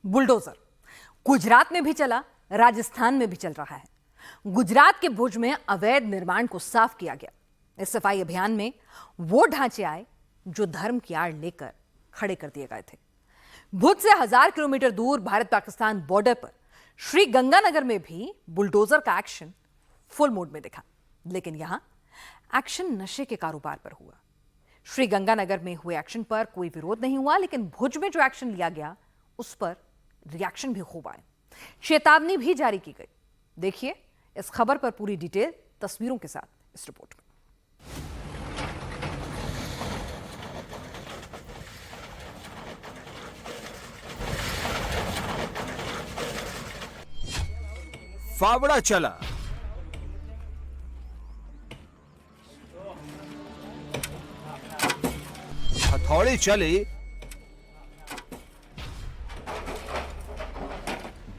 Bulldozer Gujarat में भी चला, राजस्थान में भी चल रहा है। गुजरात के भुज में अवैध निर्माण को साफ किया गया। इस सफाई अभियान में वो ढांचे आए जो धर्म की आड़ लेकर खड़े कर दिए गए थे। भुज से 1000 किलोमीटर दूर भारत पाकिस्तान बॉर्डर पर श्री गंगानगर में भी बुलडोजर का एक्शन फुल मोड में दिखा, लेकिन यहां एक्शन नशे के कारोबार पर हुआ। श्री गंगानगर में हुए एक्शन पर कोई विरोध नहीं हुआ, लेकिन भुज में जो एक्शन लिया गया उस पर रिएक्शन भी खूब आए, चेतावनी भी जारी की गई। देखिए इस खबर पर पूरी डिटेल तस्वीरों के साथ इस रिपोर्ट में। फावड़ा चला, हथौड़े चले,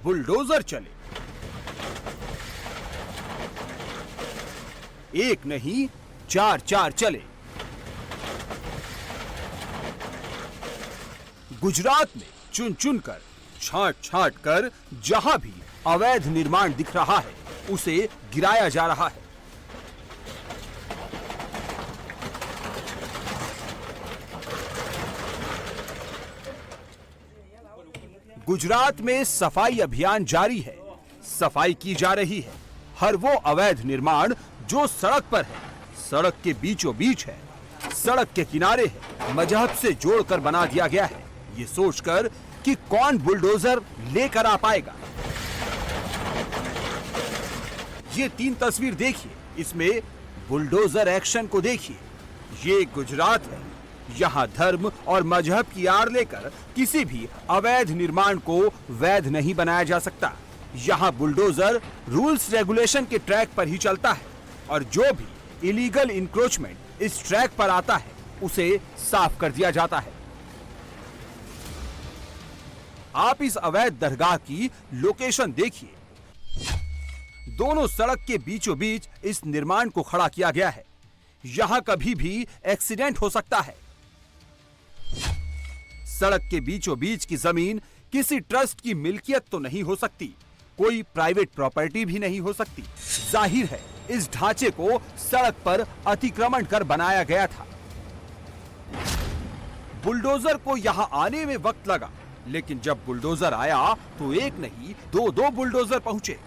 बुलडोजर चले। एक नहीं 4 चले। गुजरात में चुन चुन कर, छांट छांट कर जहां भी अवैध निर्माण दिख रहा है उसे गिराया जा रहा है। गुजरात में सफाई अभियान जारी है। सफाई की जा रही है। हर वो अवैध निर्माण जो सड़क पर है, सड़क के बीचों बीच है, सड़क के किनारे है, मजहब से जोड़कर बना दिया गया है, ये सोचकर कि कौन बुलडोजर लेकर आ पाएगा। ये 3 तस्वीर देखिए, इसमें बुलडोजर एक्शन को देखिए। ये गुजरात है। यहाँ धर्म और मजहब की आड़ लेकर किसी भी अवैध निर्माण को वैध नहीं बनाया जा सकता। यहाँ बुलडोजर रूल्स रेगुलेशन के ट्रैक पर ही चलता है और जो भी इलीगल इंक्रोचमेंट इस ट्रैक पर आता है उसे साफ कर दिया जाता है। आप इस अवैध दरगाह की लोकेशन देखिए। दोनों सड़क के बीचों बीच इस निर्माण को खड़ा किया गया है। यहां कभी भी एक्सीडेंट हो सकता है। सड़क के बीचों बीच की जमीन किसी ट्रस्ट की मिल्कियत तो नहीं हो सकती, कोई प्राइवेट प्रॉपर्टी भी नहीं हो सकती। जाहिर है इस ढांचे को सड़क पर अतिक्रमण कर बनाया गया था। बुलडोजर को यहां आने में वक्त लगा, लेकिन जब बुलडोजर आया तो एक नहीं 2 बुलडोजर पहुंचे।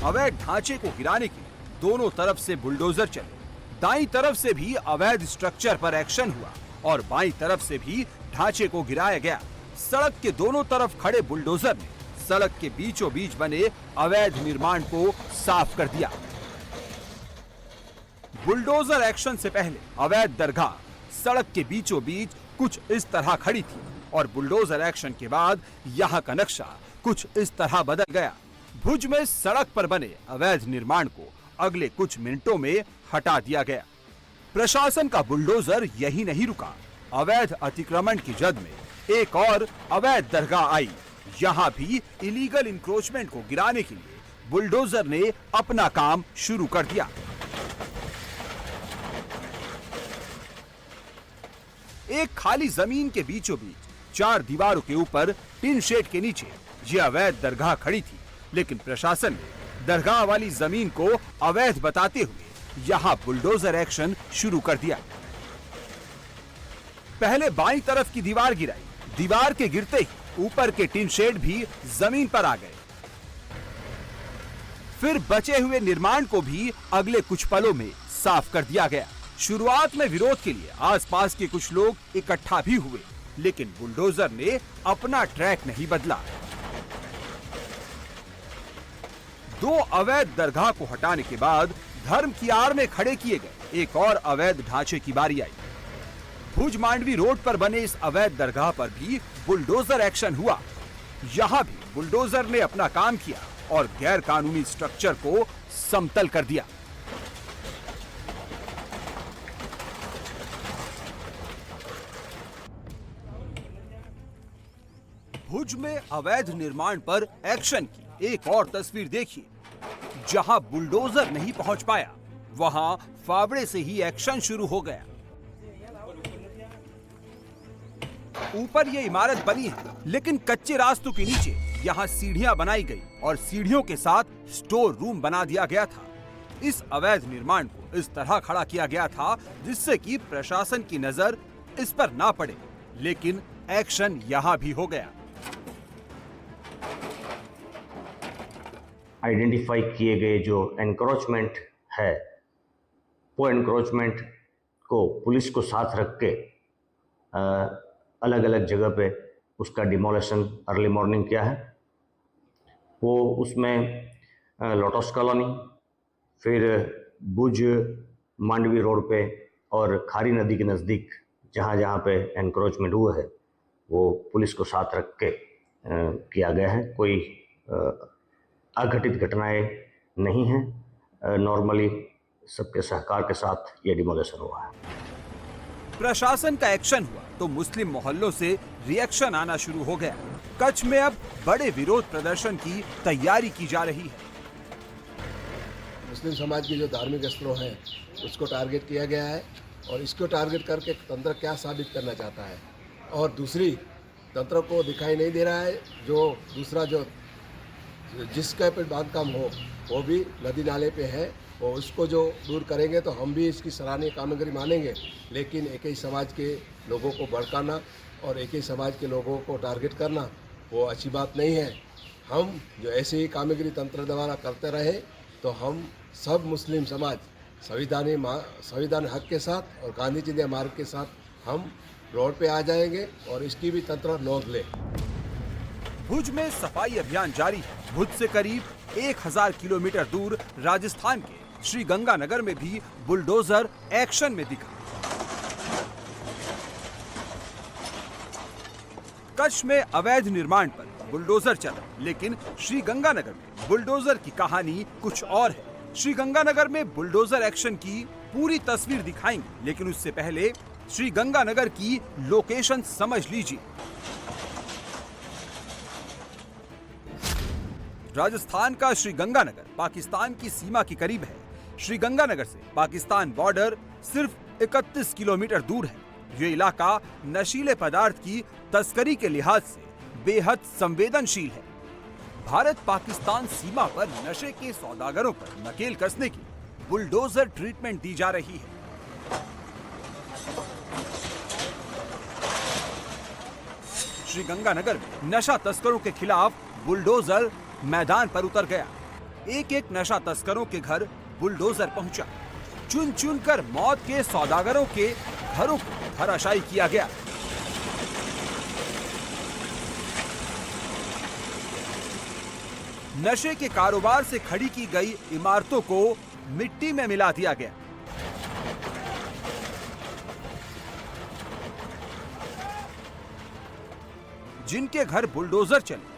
अवैध ढांचे को गिराने के लिए दोनों तरफ से बुलडोजर चले। दाईं तरफ से भी अवैध स्ट्रक्चर पर एक्शन हुआ और बाईं तरफ से भी ढांचे को गिराया गया। सड़क के दोनों तरफ खड़े बुलडोजर ने सड़क के बीचों बीच बने अवैध निर्माण को साफ कर दिया। बुलडोजर एक्शन से पहले अवैध दरगाह सड़क के बीचों बीच कुछ इस तरह खड़ी थी और बुलडोजर एक्शन के बाद यहाँ का नक्शा कुछ इस तरह बदल गया। भुज में सड़क पर बने अवैध निर्माण को अगले कुछ मिनटों में हटा दिया गया। प्रशासन का बुलडोजर यही नहीं रुका। अवैध अतिक्रमण की जद में एक और अवैध दरगाह आई। यहाँ भी इलीगल इंक्रोचमेंट को गिराने के लिए बुलडोजर ने अपना काम शुरू कर दिया। एक खाली जमीन के बीचों बीच 4 दीवारों के ऊपर टिन शेड के नीचे यह अवैध दरगाह खड़ी थी, लेकिन प्रशासन ने दरगाह वाली जमीन को अवैध बताते हुए यहाँ बुलडोजर एक्शन शुरू कर दिया। पहले बाईं तरफ की दीवार गिराई। दीवार के गिरते ही ऊपर के टिन शेड भी जमीन पर आ गए। फिर बचे हुए निर्माण को भी अगले कुछ पलों में साफ कर दिया गया। शुरुआत में विरोध के लिए आसपास के कुछ लोग इकट्ठा भी हुए, लेकिन बुलडोजर ने अपना ट्रैक नहीं बदला। 2 अवैध दरगाह को हटाने के बाद धर्म की आड़ में खड़े किए गए एक और अवैध ढांचे की बारी आई। भुज मांडवी रोड पर बने इस अवैध दरगाह पर भी बुलडोजर एक्शन हुआ। यहां भी बुलडोजर ने अपना काम किया और गैर कानूनी स्ट्रक्चर को समतल कर दिया। भुज में अवैध निर्माण पर एक्शन की एक और तस्वीर देखिए। जहां बुलडोजर नहीं पहुंच पाया, वहां फावड़े से ही एक्शन शुरू हो गया। ऊपर ये इमारत बनी है, लेकिन कच्चे रास्तों के नीचे यहाँ सीढ़ियाँ बनाई गई और सीढ़ियों के साथ स्टोर रूम बना दिया गया था। इस अवैध निर्माण को इस तरह खड़ा किया गया था जिससे कि प्रशासन की नजर इस पर ना पड़े, लेकिन एक्शन यहाँ भी हो गया। आइडेंटिफाई किए गए जो एनक्रोचमेंट है, वो एनक्रोचमेंट को पुलिस को साथ रख के अलग अलग जगह पे उसका डिमोलेशन अर्ली मॉर्निंग किया है। वो उसमें लोटस कॉलोनी, फिर भुज मांडवी रोड पे और खारी नदी के नज़दीक जहाँ जहाँ पे एनक्रोचमेंट हुआ है वो पुलिस को साथ रख के किया गया है। कोई अघटित घटनाएं नहीं हैं। नॉर्मली सबके सहकार के साथ ये डिमोलेशन हुआ है। प्रशासन का एक्शन हुआ तो मुस्लिम मोहल्लों से रिएक्शन आना शुरू हो गया। कच्छ में अब बड़े विरोध प्रदर्शन की तैयारी की जा रही है। मुस्लिम समाज के जो धार्मिक स्थलों हैं उसको टारगेट किया गया है और इसको टारगेट करके तंत्र क्या साबित करना चाहता है, और दूसरी तंत्र को दिखाई नहीं दे रहा है जो दूसरा जो जिसका पे बांधकाम हो वो भी नदी नाले पे है, और उसको जो दूर करेंगे तो हम भी इसकी सराहनीय कामगिरी मानेंगे। लेकिन एक ही समाज के लोगों को भड़काना और एक ही समाज के लोगों को टारगेट करना वो अच्छी बात नहीं है। हम जो ऐसे ही कामगिरी तंत्र द्वारा करते रहे तो हम सब मुस्लिम समाज संविधान हक के साथ और गांधी जी मार्ग के साथ हम रोड पे आ जाएंगे और इसकी भी तंत्र नोंद ले। भुज में सफाई अभियान जारी है। भुज से करीब 1000 किलोमीटर दूर राजस्थान के श्री गंगानगर में भी बुलडोजर एक्शन में दिखा। कच्छ में अवैध निर्माण पर बुलडोजर चला, लेकिन श्री गंगानगर में बुलडोजर की कहानी कुछ और है। श्री गंगानगर में बुलडोजर एक्शन की पूरी तस्वीर दिखाएंगे, लेकिन उससे पहले श्री गंगानगर की लोकेशन समझ लीजिए। राजस्थान का श्री गंगानगर पाकिस्तान की सीमा के करीब है। श्री गंगानगर से पाकिस्तान बॉर्डर सिर्फ 31 किलोमीटर दूर है। ये इलाका नशीले पदार्थ की तस्करी के लिहाज से बेहद संवेदनशील है। भारत पाकिस्तान सीमा पर नशे के सौदागरों पर नकेल कसने की बुलडोजर ट्रीटमेंट दी जा रही है। श्री गंगानगर में नशा तस्करों के खिलाफ बुलडोजर मैदान पर उतर गया। एक एक नशा तस्करों के घर बुलडोजर पहुंचा। चुन चुन कर मौत के सौदागरों के घरों को धराशायी किया गया। नशे के कारोबार से खड़ी की गई इमारतों को मिट्टी में मिला दिया गया। जिनके घर बुलडोजर चले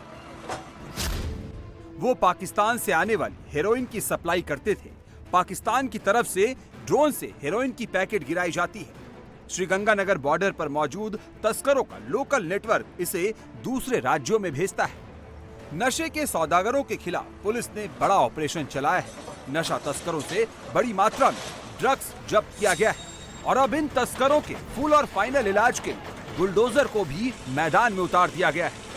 वो पाकिस्तान से आने वाली हेरोइन की सप्लाई करते थे। पाकिस्तान की तरफ से ड्रोन से हेरोइन की पैकेट गिराई जाती है। श्रीगंगानगर बॉर्डर पर मौजूद तस्करों का लोकल नेटवर्क इसे दूसरे राज्यों में भेजता है। नशे के सौदागरों के खिलाफ पुलिस ने बड़ा ऑपरेशन चलाया है। नशा तस्करों से बड़ी मात्रा में ड्रग्स जब्त किया गया है और अब इन तस्करों के फुल और फाइनल इलाज के लिए बुलडोजर को भी मैदान में उतार दिया गया है।